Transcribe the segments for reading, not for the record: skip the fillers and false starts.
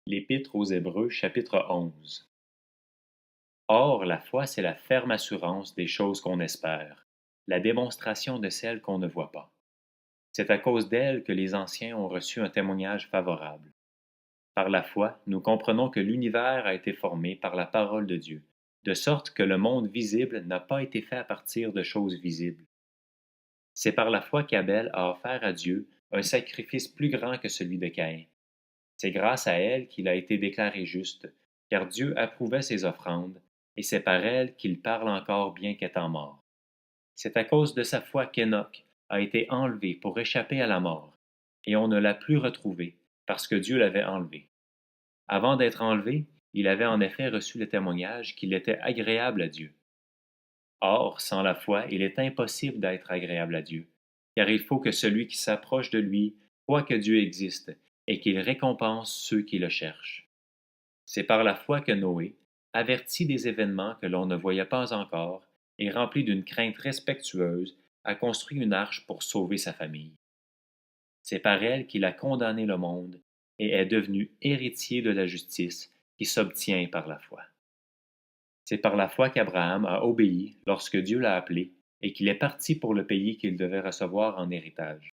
L'Épître aux Hébreux, chapitre 11. Or, la foi, c'est la ferme assurance des choses qu'on espère, la démonstration de celles qu'on ne voit pas. C'est à cause d'elle que les anciens ont reçu un témoignage favorable. Par la foi, nous comprenons que l'univers a été formé par la parole de Dieu, de sorte que le monde visible n'a pas été fait à partir de choses visibles. C'est par la foi qu'Abel a offert à Dieu un sacrifice plus grand que celui de Caïn. C'est grâce à elle qu'il a été déclaré juste, car Dieu approuvait ses offrandes, et c'est par elle qu'il parle encore bien qu'étant mort. C'est à cause de sa foi qu'Enoch a été enlevé pour échapper à la mort, et on ne l'a plus retrouvé, parce que Dieu l'avait enlevé. Avant d'être enlevé, il avait en effet reçu le témoignage qu'il était agréable à Dieu. Or, sans la foi, il est impossible d'être agréable à Dieu, car il faut que celui qui s'approche de lui croit que Dieu existe et qu'il récompense ceux qui le cherchent. C'est par la foi que Noé, averti des événements que l'on ne voyait pas encore et rempli d'une crainte respectueuse, a construit une arche pour sauver sa famille. C'est par elle qu'il a condamné le monde et est devenu héritier de la justice qui s'obtient par la foi. C'est par la foi qu'Abraham a obéi lorsque Dieu l'a appelé et qu'il est parti pour le pays qu'il devait recevoir en héritage.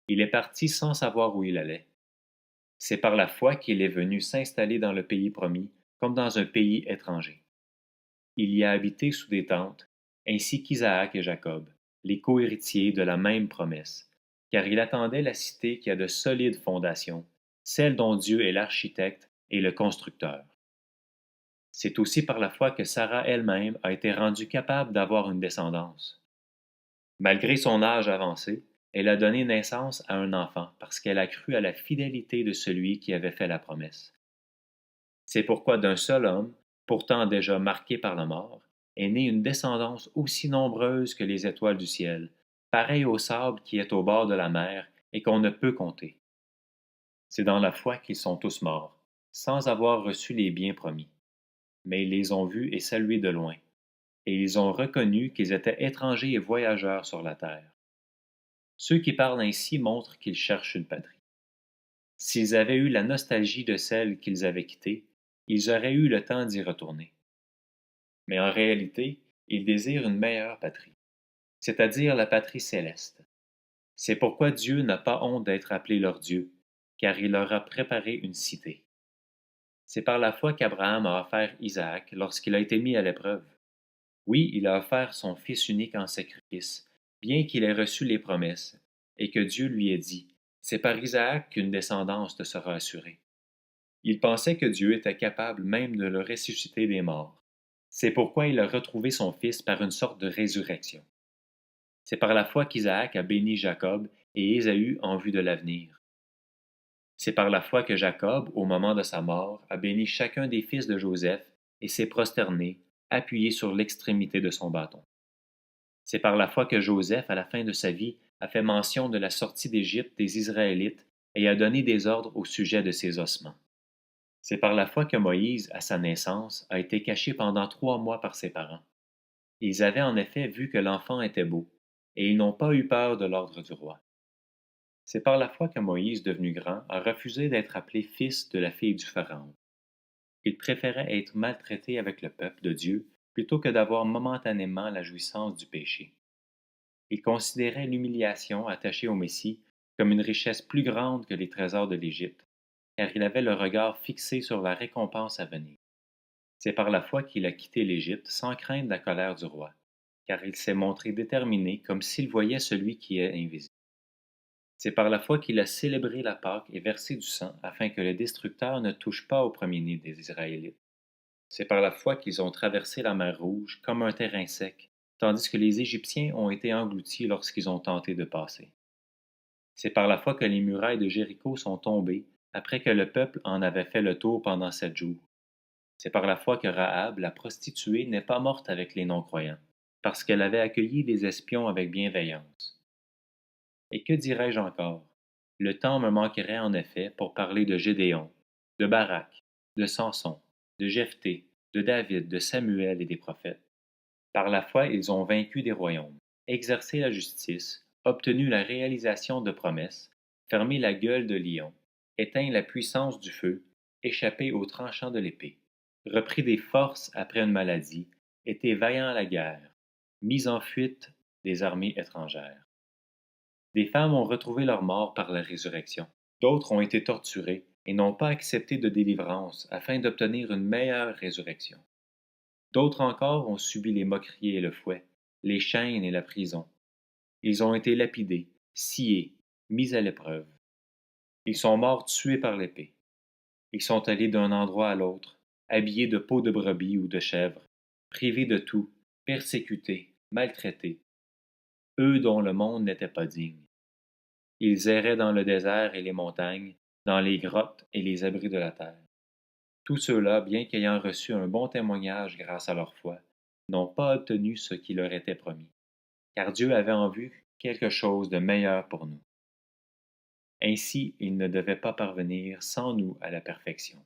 Il est parti sans savoir où il allait. C'est par la foi qu'il est venu s'installer dans le pays promis, comme dans un pays étranger. Il y a habité sous des tentes, ainsi qu'Isaac et Jacob, les cohéritiers de la même promesse, car il attendait la cité qui a de solides fondations, celle dont Dieu est l'architecte et le constructeur. C'est aussi par la foi que Sarah elle-même a été rendue capable d'avoir une descendance. Malgré son âge avancé, elle a donné naissance à un enfant parce qu'elle a cru à la fidélité de celui qui avait fait la promesse. C'est pourquoi d'un seul homme, pourtant déjà marqué par la mort, est née une descendance aussi nombreuse que les étoiles du ciel, pareille au sable qui est au bord de la mer et qu'on ne peut compter. C'est dans la foi qu'ils sont tous morts, sans avoir reçu les biens promis. Mais ils les ont vus et salués de loin, et ils ont reconnu qu'ils étaient étrangers et voyageurs sur la terre. Ceux qui parlent ainsi montrent qu'ils cherchent une patrie. S'ils avaient eu la nostalgie de celle qu'ils avaient quittée, ils auraient eu le temps d'y retourner. Mais en réalité, ils désirent une meilleure patrie, c'est-à-dire la patrie céleste. C'est pourquoi Dieu n'a pas honte d'être appelé leur Dieu, car il leur a préparé une cité. C'est par la foi qu'Abraham a offert Isaac lorsqu'il a été mis à l'épreuve. Oui, il a offert son Fils unique en sacrifice, bien qu'il ait reçu les promesses, et que Dieu lui ait dit, c'est par Isaac qu'une descendance te sera assurée. Il pensait que Dieu était capable même de le ressusciter des morts. C'est pourquoi il a retrouvé son fils par une sorte de résurrection. C'est par la foi qu'Isaac a béni Jacob et Ésaü en vue de l'avenir. C'est par la foi que Jacob, au moment de sa mort, a béni chacun des fils de Joseph et s'est prosterné, appuyé sur l'extrémité de son bâton. C'est par la foi que Joseph, à la fin de sa vie, a fait mention de la sortie d'Égypte des Israélites et a donné des ordres au sujet de ses ossements. C'est par la foi que Moïse, à sa naissance, a été caché pendant 3 mois par ses parents. Ils avaient en effet vu que l'enfant était beau, et ils n'ont pas eu peur de l'ordre du roi. C'est par la foi que Moïse, devenu grand, a refusé d'être appelé fils de la fille du Pharaon. Il préférait être maltraité avec le peuple de Dieu plutôt que d'avoir momentanément la jouissance du péché. Il considérait l'humiliation attachée au Messie comme une richesse plus grande que les trésors de l'Égypte, car il avait le regard fixé sur la récompense à venir. C'est par la foi qu'il a quitté l'Égypte sans craindre la colère du roi, car il s'est montré déterminé comme s'il voyait celui qui est invisible. C'est par la foi qu'il a célébré la Pâque et versé du sang afin que le destructeur ne touche pas au premier-né des Israélites. C'est par la foi qu'ils ont traversé la mer Rouge comme un terrain sec, tandis que les Égyptiens ont été engloutis lorsqu'ils ont tenté de passer. C'est par la foi que les murailles de Jéricho sont tombées après que le peuple en avait fait le tour pendant 7 jours. C'est par la foi que Rahab, la prostituée, n'est pas morte avec les non-croyants, parce qu'elle avait accueilli les espions avec bienveillance. Et que dirais-je encore? Le temps me manquerait en effet pour parler de Gédéon, de Barak, de Samson, de Jephthé, de David, de Samuel et des prophètes. Par la foi, ils ont vaincu des royaumes, exercé la justice, obtenu la réalisation de promesses, fermé la gueule de lion, éteint la puissance du feu, échappé au tranchant de l'épée, repris des forces après une maladie, été vaillants à la guerre, mis en fuite des armées étrangères. Des femmes ont retrouvé leur mort par la résurrection. D'autres ont été torturées et n'ont pas accepté de délivrance afin d'obtenir une meilleure résurrection. D'autres encore ont subi les moqueries et le fouet, les chaînes et la prison. Ils ont été lapidés, sciés, mis à l'épreuve. Ils sont morts tués par l'épée. Ils sont allés d'un endroit à l'autre, habillés de peaux de brebis ou de chèvres, privés de tout, persécutés, maltraités, eux dont le monde n'était pas digne. Ils erraient dans le désert et les montagnes, dans les grottes et les abris de la terre. Tous ceux-là, bien qu'ayant reçu un bon témoignage grâce à leur foi, n'ont pas obtenu ce qui leur était promis, car Dieu avait en vue quelque chose de meilleur pour nous. Ainsi, ils ne devaient pas parvenir sans nous à la perfection.